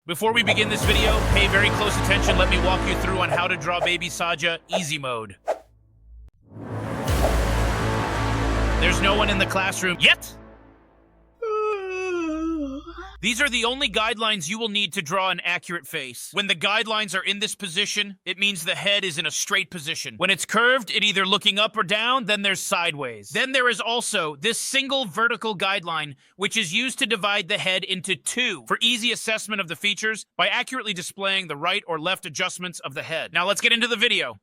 Before we begin this video, pay very close attention. Let me walk you through on how to draw Baby Saja easy mode. There's no one in the classroom yet. These are the only guidelines you will need to draw an accurate face. When the guidelines are in this position, it means the head is in a straight position. When it's curved, it either looking up or down, then there's sideways. Then there is also this single vertical guideline, which is used to divide the head into two for easy assessment of the features by accurately displaying the right or left adjustments of the head. Now let's get into the video.